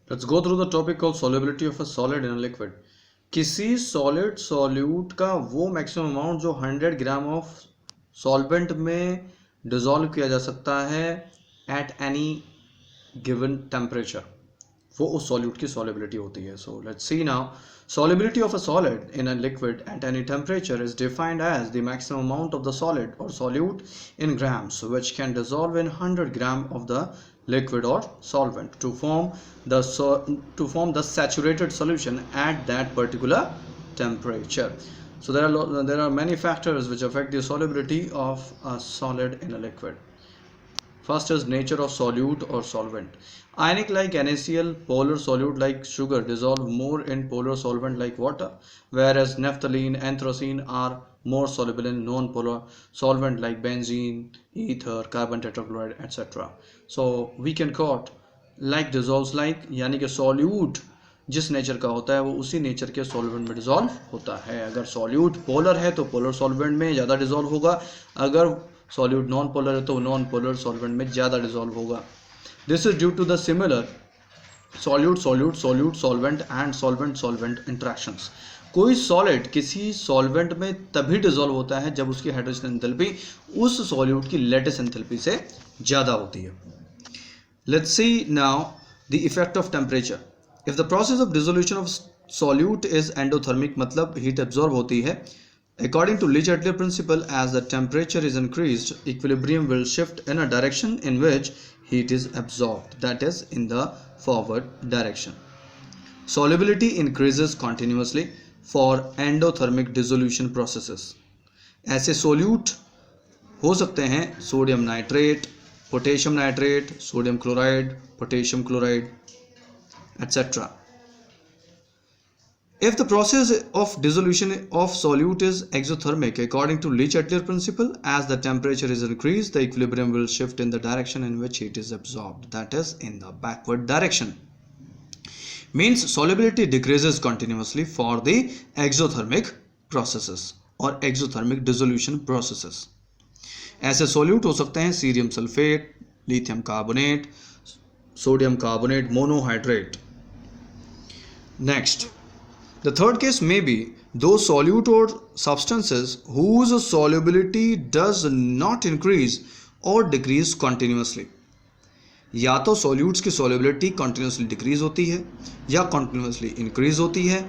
Let's go through the topic of solubility of a solid in a liquid. किसी solid solute का वो maximum amount जो 100 gram of solvent में dissolve किया जा सकता है एट एनी गिवन टेम्परेचर, वो उस सॉल्यूट की सॉलिबिलिटी होती है. So let's see now. Solubility of a solid in a liquid at any temperature is defined as the maximum amount of the solid or solute in grams which can dissolve in 100 gram of the liquid or solvent to form the saturated solution at that particular temperature. So there are many factors which affect the solubility of a solid in a liquid. First is nature of solute or solvent. Ionic like NaCl, polar solute like sugar dissolve more in polar solvent like water, whereas naphthalene, anthracene are more soluble in non-polar solvent like benzene, ether, carbon tetrachloride, etc. So we can quote like dissolves like, यानी कि solute जिस nature का होता है वो उसी nature के solvent में डिसॉल्व होता है. अगर सॉल्यूट पोलर है तो पोलर सॉल्वेंट में ज़्यादा डिसॉल्व होगा, अगर सॉल्यूट नॉन पोलर है तो नॉन पोलर सॉल्वेंट में ज़्यादा डिसॉल्व होगा. This is due to the similar solute solute solute solvent and solvent solvent interactions. कोई सॉलिड किसी सॉल्वेंट में तभी डिसॉल्व होता है जब उसकी हाइड्रोजन एंथैल्पी उस सॉल्यूट की लेटेस्ट एंथैल्पी से ज़्यादा होती है. Let's see now the effect of temperature. If the process of dissolution of solute is endothermic, मतलब हीट एब्जॉर्ब होती है. According to Le Chatelier principle, as the temperature is increased, equilibrium will shift in a direction in which heat is absorbed, that is in the forward direction. Solubility increases continuously for endothermic dissolution processes. ऐसे solute हो सकते हैं sodium nitrate, potassium nitrate, sodium chloride, potassium chloride, etc. If the process of dissolution of solute is exothermic, according to Le Chatelier principle, as the temperature is increased, the equilibrium will shift in the direction in which heat is absorbed, that is in the backward direction. Means solubility decreases continuously for the exothermic processes or exothermic dissolution processes. ऐसे solute हो सकते हैं cerium sulphate, lithium carbonate, sodium carbonate, monohydrate. Next, the third case may be those solute or substances whose solubility does not increase or decrease continuously. या तो solutes की solubility continuously decrease होती है या continuously increase होती है.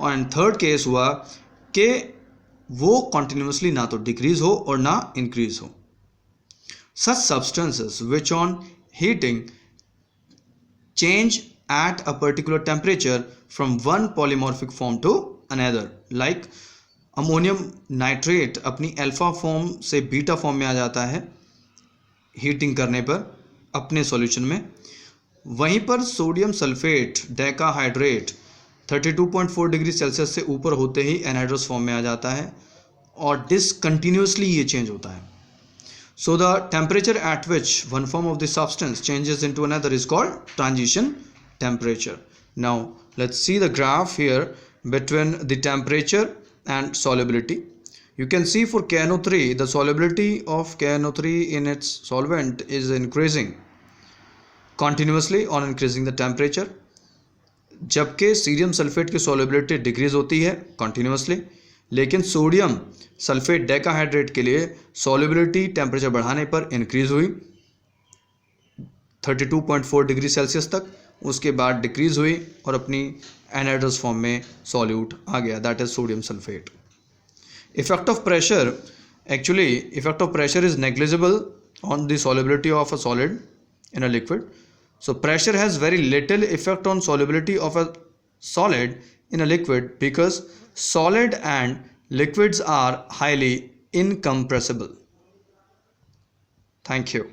और third case हुआ कि वो continuously ना तो decrease हो और ना increase हो. Such substances which on heating change at a particular temperature from one polymorphic form to another, like ammonium nitrate अपनी अल्फा फॉर्म से बीटा फॉर्म में आ जाता है हीटिंग करने पर अपने सॉल्यूशन में. वहीं पर sodium sulphate decahydrate 32.4 degree Celsius से ऊपर होते ही एनहाइड्रस फॉर्म में आ जाता है और डिसकंटिन्यूसली ये चेंज होता है. So the temperature at which one form of the substance changes into another is called transition temperature. Now let's see the graph here between the temperature and solubility. You can see for KNO3 the solubility of KNO3 in its solvent is increasing continuously on increasing the temperature, जबकि cerium sulphate की solubility decrease होती है continuously. लेकिन sodium sulphate decahydrate के लिए solubility temperature बढ़ाने पर increase हुई 32.4 डिग्री सेल्सियस तक, उसके बाद डिक्रीज हुई और अपनी एनहाइड्रस फॉर्म में सॉल्यूट आ गया, that is sodium sulphate. Effect of pressure, actually effect of pressure is negligible on the solubility of a solid in a liquid. So pressure has very little effect on solubility of a solid in a liquid because solid and liquids are highly incompressible. Thank you.